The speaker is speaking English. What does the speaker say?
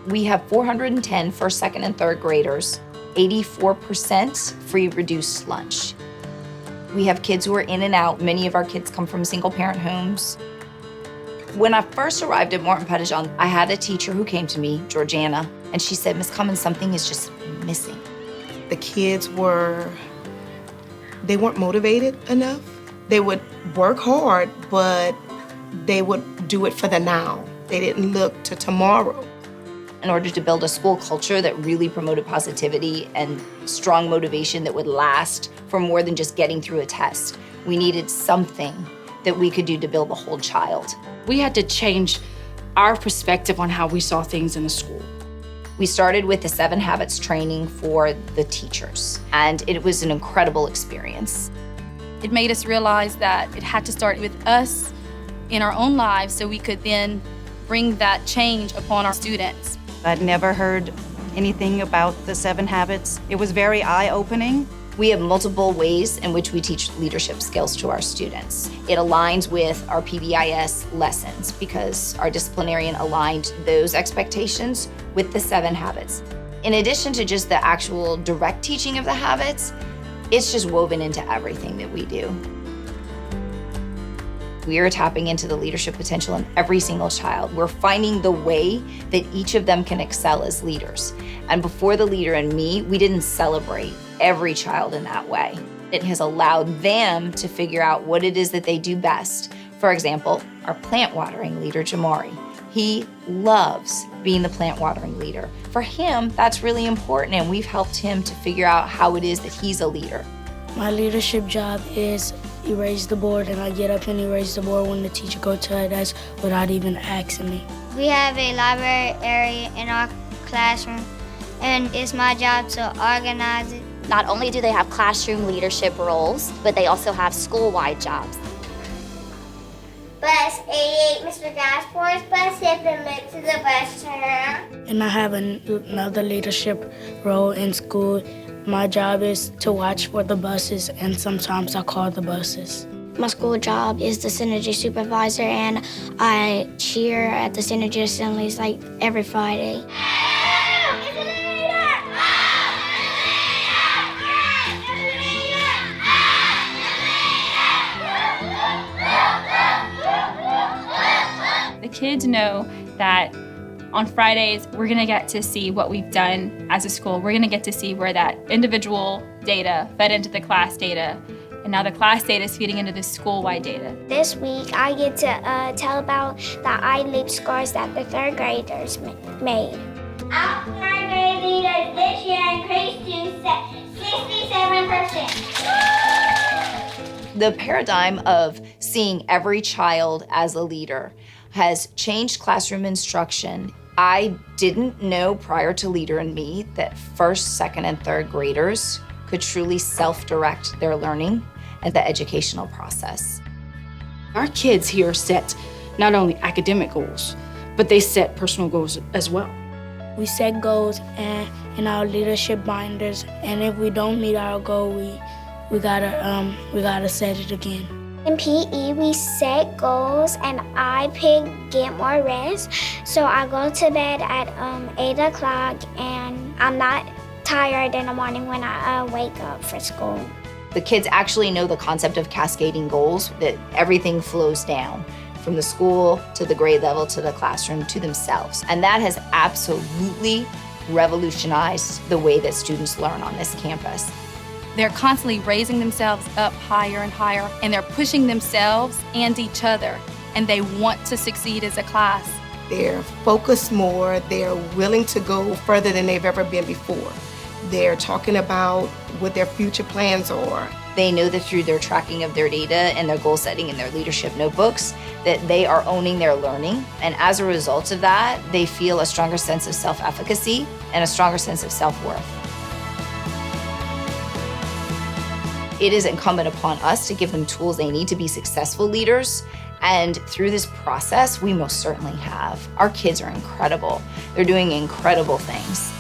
We have 410 first, second, and third graders, 84% free reduced lunch. We have kids who are in and out. Many of our kids come from single-parent homes. When I first arrived at Martin Petitjean, I had a teacher who came to me, Georgiana, and she said, "Ms. Cummins, something is just missing." The kids they weren't motivated enough. They would work hard, but they would do it for the now. They didn't look to tomorrow. In order to build a school culture that really promoted positivity and strong motivation that would last for more than just getting through a test, we needed something that we could do to build the whole child. We had to change our perspective on how we saw things in the school. We started with the 7 Habits training for the teachers, and it was an incredible experience. It made us realize that it had to start with us in our own lives so we could then bring that change upon our students. I'd never heard anything about the 7 Habits. It was very eye-opening. We have multiple ways in which we teach leadership skills to our students. It aligns with our PBIS lessons because our disciplinarian aligned those expectations with the 7 Habits. In addition to just the actual direct teaching of the habits, it's just woven into everything that we do. We are tapping into the leadership potential in every single child. We're finding the way that each of them can excel as leaders. And before the leader and me, we didn't celebrate every child in that way. It has allowed them to figure out what it is that they do best. For example, our plant watering leader, Jamari. He loves being the plant watering leader. For him, that's really important, and we've helped him to figure out how it is that he's a leader. My leadership job is erase the board, and I get up and erase the board when the teacher goes to her desk without even asking me. We have a library area in our classroom, and it's my job to organize it. Not only do they have classroom leadership roles, but they also have school-wide jobs. Bus 88, Mr. Dashboard's bus, implement to the bus turn. And I have another leadership role in school. My job is to watch for the buses, and sometimes I call the buses. My school job is the Synergy Supervisor, and I cheer at the Synergy assemblies like every Friday. The kids know that on Fridays, we're gonna get to see what we've done as a school. We're gonna get to see where that individual data fed into the class data, and now the class data is feeding into the school-wide data. This week, I get to tell about the iLeap scores that the third graders made. Our third grade leaders this year increased to 67%. The paradigm of seeing every child as a leader has changed classroom instruction. I didn't know prior to Leader and Me that first, second, and third graders could truly self-direct their learning and the educational process. Our kids here set not only academic goals, but they set personal goals as well. We set goals in our leadership binders, and if we don't meet our goal, we gotta set it again. In PE, we set goals, and I pick get more rest. So I go to bed at 8 o'clock, and I'm not tired in the morning when I wake up for school. The kids actually know the concept of cascading goals, that everything flows down from the school to the grade level to the classroom to themselves. And that has absolutely revolutionized the way that students learn on this campus. They're constantly raising themselves up higher and higher, and they're pushing themselves and each other, and they want to succeed as a class. They're focused more. They're willing to go further than they've ever been before. They're talking about what their future plans are. They know that through their tracking of their data and their goal setting and their leadership notebooks, that they are owning their learning. And as a result of that, they feel a stronger sense of self-efficacy and a stronger sense of self-worth. It is incumbent upon us to give them tools they need to be successful leaders. And through this process, we most certainly have. Our kids are incredible. They're doing incredible things.